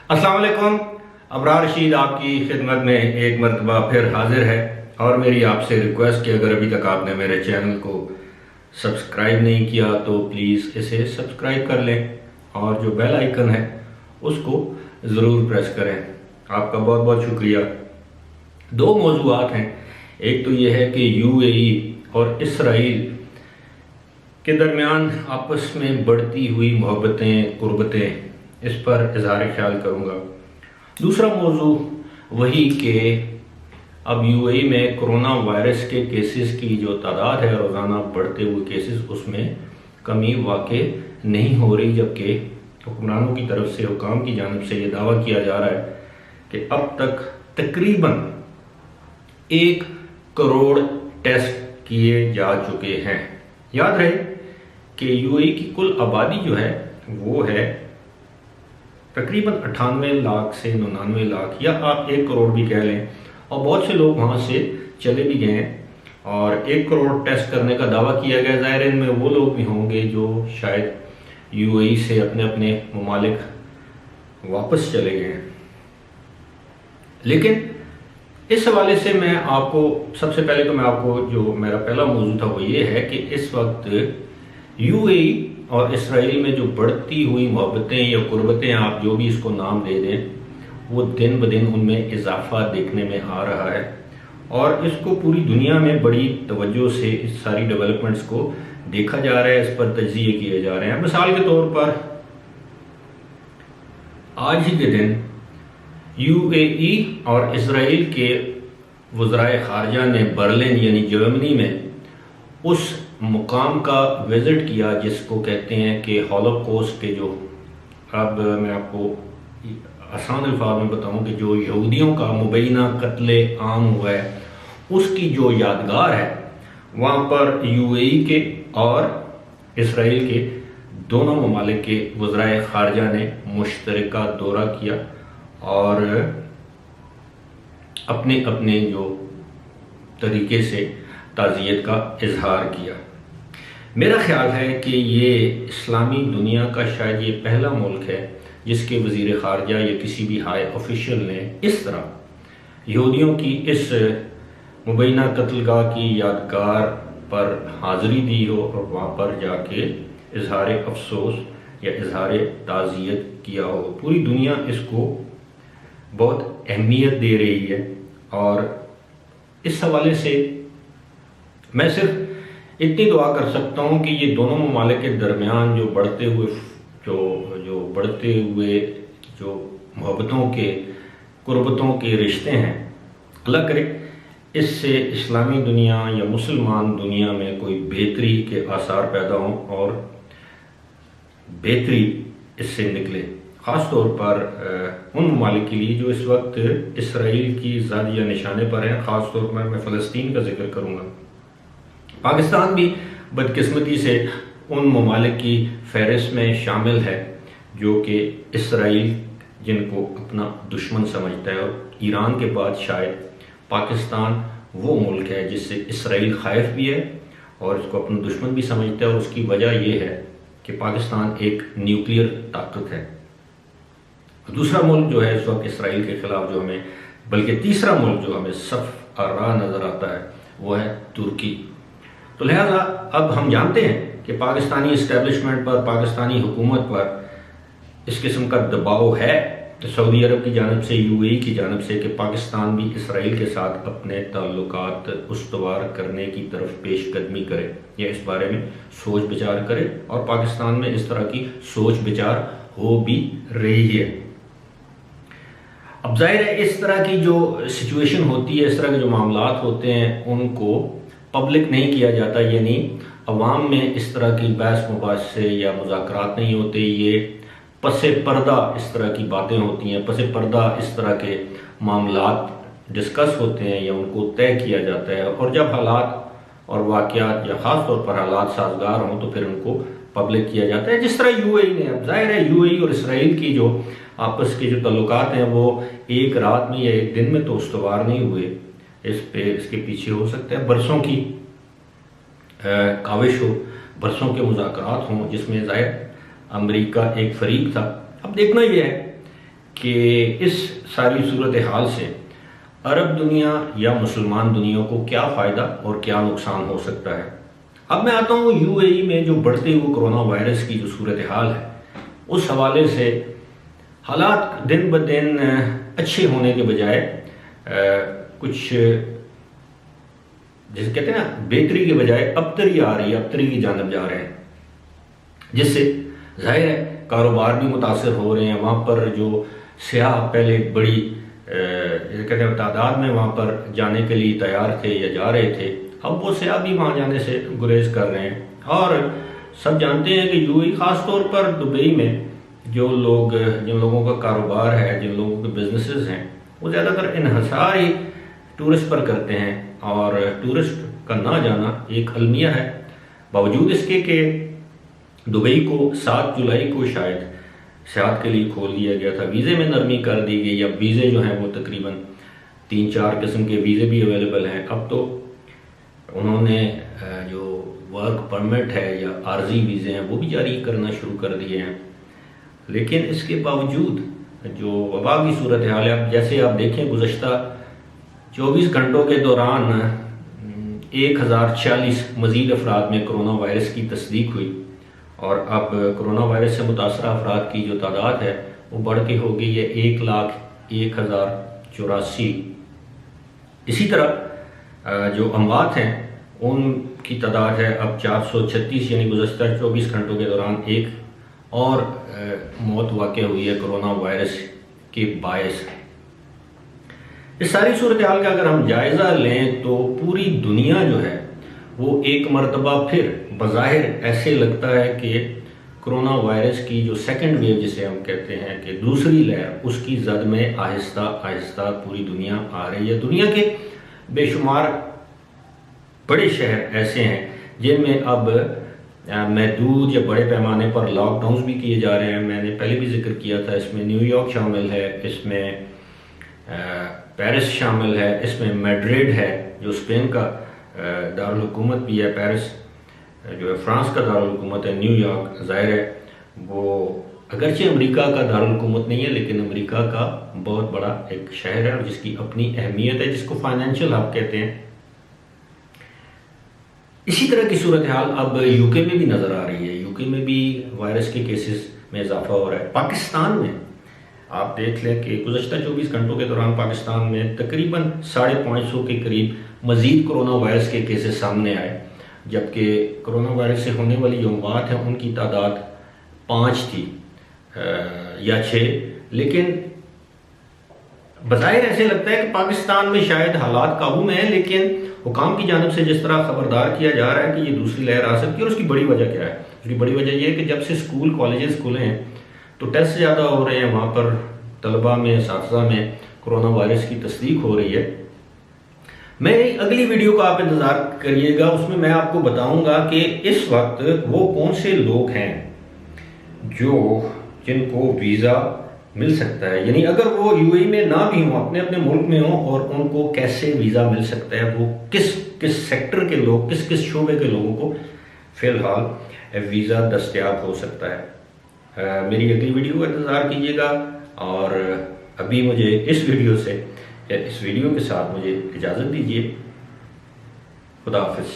السلام علیکم. ابرار رشید آپ کی خدمت میں ایک مرتبہ پھر حاضر ہے اور میری آپ سے ریکویسٹ کہ اگر ابھی تک آپ نے میرے چینل کو سبسکرائب نہیں کیا تو پلیز اسے سبسکرائب کر لیں اور جو بیل آئیکن ہے اس کو ضرور پریس کریں. آپ کا بہت بہت شکریہ. دو موضوعات ہیں. ایک تو یہ ہے کہ یو اے ای اور اسرائیل کے درمیان آپس میں بڑھتی ہوئی محبتیں قربتیں، اس پر اظہار خیال کروں گا. دوسرا موضوع وہی کہ اب یو اے ای میں کرونا وائرس کے کیسز کی جو تعداد ہے روزانہ بڑھتے ہوئے کیسز، اس میں کمی واقع نہیں ہو رہی، جبکہ حکمرانوں کی طرف سے حکام کی جانب سے یہ دعویٰ کیا جا رہا ہے کہ اب تک تقریباً 1 کروڑ ٹیسٹ کیے جا چکے ہیں. یاد رہے کہ یو اے ای کی کل آبادی جو ہے وہ ہے تقریباً 98 لاکھ سے 99 لاکھ، یا آپ 1 کروڑ بھی کہہ لیں، اور بہت سے لوگ وہاں سے چلے بھی گئے ہیں اور 1 کروڑ ٹیسٹ کرنے کا دعویٰ کیا گیا. ظاہر ان میں وہ لوگ بھی ہوں گے جو شاید یو اے ای سے اپنے اپنے ممالک واپس چلے گئے ہیں. لیکن اس حوالے سے میں آپ کو سب سے پہلے تو میں آپ کو جو میرا پہلا موضوع تھا وہ یہ ہے کہ اس وقت یو اے ای اور اسرائیل میں جو بڑھتی ہوئی محبتیں یا قربتیں، آپ جو بھی اس کو نام دے دیں، وہ دن بدن ان میں اضافہ دیکھنے میں آ رہا ہے اور اس کو پوری دنیا میں بڑی توجہ سے اس ساری ڈیولپمنٹس کو دیکھا جا رہا ہے، اس پر تجزیے کیے جا رہے ہیں. مثال کے طور پر آج ہی کے دن یو اے ای اور اسرائیل کے وزرائے خارجہ نے برلن یعنی جرمنی میں اس مقام کا وزٹ کیا جس کو کہتے ہیں کہ ہولوکوسٹ کے جو، اب میں آپ کو آسان الفاظ میں بتاؤں کہ جو یہودیوں کا مبینہ قتل عام ہوا ہے اس کی جو یادگار ہے، وہاں پر یو اے ای کے اور اسرائیل کے دونوں ممالک کے وزرائے خارجہ نے مشترکہ دورہ کیا اور اپنے اپنے جو طریقے سے تعزیت کا اظہار کیا. میرا خیال ہے کہ یہ اسلامی دنیا کا شاید یہ پہلا ملک ہے جس کے وزیر خارجہ یا کسی بھی ہائی آفیشل نے اس طرح یہودیوں کی اس مبینہ قتل گاہ کی یادگار پر حاضری دی ہو اور وہاں پر جا کے اظہار افسوس یا اظہار تعزیت کیا ہو. پوری دنیا اس کو بہت اہمیت دے رہی ہے اور اس حوالے سے میں صرف اتنی دعا کر سکتا ہوں کہ یہ دونوں ممالک کے درمیان جو بڑھتے ہوئے جو محبتوں کے قربتوں کے رشتے ہیں، اللہ کرے اس سے اسلامی دنیا یا مسلمان دنیا میں کوئی بہتری کے آثار پیدا ہوں اور بہتری اس سے نکلے، خاص طور پر ان ممالک کے لیے جو اس وقت اسرائیل کی زادیہ نشانے پر ہیں. خاص طور پر میں فلسطین کا ذکر کروں گا. پاکستان بھی بدقسمتی سے ان ممالک کی فہرست میں شامل ہے جو کہ اسرائیل جن کو اپنا دشمن سمجھتا ہے، اور ایران کے بعد شاید پاکستان وہ ملک ہے جس سے اسرائیل خائف بھی ہے اور اس کو اپنا دشمن بھی سمجھتا ہے. اور اس کی وجہ یہ ہے کہ پاکستان ایک نیوکلیئر طاقت ہے. دوسرا ملک جو ہے اس وقت اسرائیل کے خلاف جو ہمیں، بلکہ تیسرا ملک جو ہمیں صف راہ نظر آتا ہے وہ ہے ترکی. تو لہذا اب ہم جانتے ہیں کہ پاکستانی اسٹیبلشمنٹ پر، پاکستانی حکومت پر اس قسم کا دباؤ ہے سعودی عرب کی جانب سے، یو اے ای کی جانب سے، کہ پاکستان بھی اسرائیل کے ساتھ اپنے تعلقات استوار کرنے کی طرف پیش قدمی کرے یا اس بارے میں سوچ بچار کرے، اور پاکستان میں اس طرح کی سوچ بچار ہو بھی رہی ہے. اب ظاہر ہے اس طرح کی جو سچویشن ہوتی ہے، اس طرح کے جو معاملات ہوتے ہیں ان کو پبلک نہیں کیا جاتا، یعنی عوام میں اس طرح کی بحث مباحثے یا مذاکرات نہیں ہوتے. یہ پس پردہ اس طرح کی باتیں ہوتی ہیں، پس پردہ اس طرح کے معاملات ڈسکس ہوتے ہیں یا ان کو طے کیا جاتا ہے، اور جب حالات اور واقعات یا خاص طور پر حالات سازگار ہوں تو پھر ان کو پبلک کیا جاتا ہے. جس طرح یو اے ای نے، اب ظاہر ہے یو اے ای اور اسرائیل کی جو آپس کے جو تعلقات ہیں وہ ایک رات میں یا ایک دن میں تو استوار نہیں ہوئے. اس کے پیچھے ہو سکتا ہے برسوں کی کاوش ہو، برسوں کے مذاکرات ہوں جس میں ظاہر امریکہ ایک فریق تھا. اب دیکھنا یہ ہے کہ اس ساری صورتحال سے عرب دنیا یا مسلمان دنیا کو کیا فائدہ اور کیا نقصان ہو سکتا ہے۔ اب میں آتا ہوں یو اے ای میں جو بڑھتے ہوئے کرونا وائرس کی جو صورتحال ہے، اس حوالے سے حالات دن بدن اچھے ہونے کے بجائے کچھ جیسے کہتے ہیں نا بہتری کے بجائے ابتری آ رہی ہے، ابتری کی جانب جا رہے ہیں، جس سے ظاہر ہے کاروبار بھی متاثر ہو رہے ہیں۔ وہاں پر جو سیاح پہلے بڑی کہتے ہیں تعداد میں وہاں پر جانے کے لیے تیار تھے یا جا رہے تھے، اب وہ سیاح بھی وہاں جانے سے گریز کر رہے ہیں۔ اور سب جانتے ہیں کہ یو اے خاص طور پر دبئی میں جو لوگ جن لوگوں کا کاروبار ہے، جن لوگوں کے بزنسز ہیں، وہ زیادہ تر انحصار ہی ٹورسٹ پر کرتے ہیں، اور ٹورسٹ کا نہ جانا ایک المیہ ہے، باوجود اس کے کہ دبئی کو 7 جولائی کو شاید سیاحت کے لیے کھول دیا گیا تھا، ویزے میں نرمی کر دی گئی۔ اب ویزے جو ہیں وہ تقریباً 3-4 قسم کے ویزے بھی اویلیبل ہیں۔ اب تو انہوں نے جو ورک پرمٹ ہے یا عارضی ویزے ہیں وہ بھی جاری کرنا شروع کر دیے ہیں، لیکن اس کے باوجود جو وبا کی صورتحال ہے، اب جیسے آپ دیکھیں گزشتہ 24 گھنٹوں کے دوران 1046 مزید افراد میں کرونا وائرس کی تصدیق ہوئی، اور اب کرونا وائرس سے متاثرہ افراد کی جو تعداد ہے وہ بڑھ کے ہو گئی ہے 1,01,084۔ اسی طرح جو اموات ہیں ان کی تعداد ہے اب 436، یعنی گزشتہ 24 گھنٹوں کے دوران ایک اور موت واقع ہوئی ہے کرونا وائرس کے باعث۔ اس ساری صورتحال کا اگر ہم جائزہ لیں تو پوری دنیا جو ہے وہ ایک مرتبہ پھر بظاہر ایسے لگتا ہے کہ کرونا وائرس کی جو سیکنڈ ویو جسے ہم کہتے ہیں کہ دوسری لہر، اس کی زد میں آہستہ آہستہ پوری دنیا آ رہی ہے۔ دنیا کے بے شمار بڑے شہر ایسے ہیں جن میں اب محدود یا بڑے پیمانے پر لاک ڈاؤنز بھی کیے جا رہے ہیں۔ میں نے پہلے بھی ذکر کیا تھا، اس میں نیو یارک شامل ہے، اس میں پیرس شامل ہے، اس میں میڈرڈ ہے جو اسپین کا دارالحکومت بھی ہے، پیرس جو ہے فرانس کا دارالحکومت ہے، نیو یارک ظاہر ہے وہ اگرچہ امریکہ کا دارالحکومت نہیں ہے لیکن امریکہ کا بہت بڑا ایک شہر ہے اور جس کی اپنی اہمیت ہے، جس کو فائنینشیل ہب کہتے ہیں۔ اسی طرح کی صورتحال اب یو کے میں بھی نظر آ رہی ہے، یو کے میں بھی وائرس کے کیسز میں اضافہ ہو رہا ہے۔ پاکستان میں آپ دیکھ لیں کہ گزشتہ 24 گھنٹوں کے دوران پاکستان میں تقریباً 550 کے قریب مزید کرونا وائرس کے کیسز سامنے آئے، جبکہ کرونا وائرس سے ہونے والی جو اموات ہیں ان کی تعداد 5 تھی یا 6، لیکن بظاہر ایسے لگتا ہے کہ پاکستان میں شاید حالات قابو میں ہیں، لیکن حکام کی جانب سے جس طرح خبردار کیا جا رہا ہے کہ یہ دوسری لہر آ سکتی ہے، اور اس کی بڑی وجہ کیا ہے؟ اس کی بڑی وجہ یہ ہے کہ جب سے اسکول کالجز کھلے ہیں تو ٹیسٹ زیادہ ہو رہے ہیں، وہاں پر طلباء میں اساتذہ میں کرونا وائرس کی تصدیق ہو رہی ہے۔ میں اگلی ویڈیو کا آپ انتظار کریے گا، اس میں میں آپ کو بتاؤں گا کہ اس وقت وہ کون سے لوگ ہیں جن کو ویزا مل سکتا ہے، یعنی اگر وہ یو اے میں نہ بھی ہوں، اپنے اپنے ملک میں ہوں، اور ان کو کیسے ویزا مل سکتا ہے، وہ کس سیکٹر کے لوگ، کس شعبے کے لوگوں کو فی الحال ویزا دستیاب ہو سکتا ہے۔ میری اگلی ویڈیو کا انتظار کیجیے گا، اور ابھی مجھے اس ویڈیو کے ساتھ مجھے اجازت دیجیے۔ خدا حافظ۔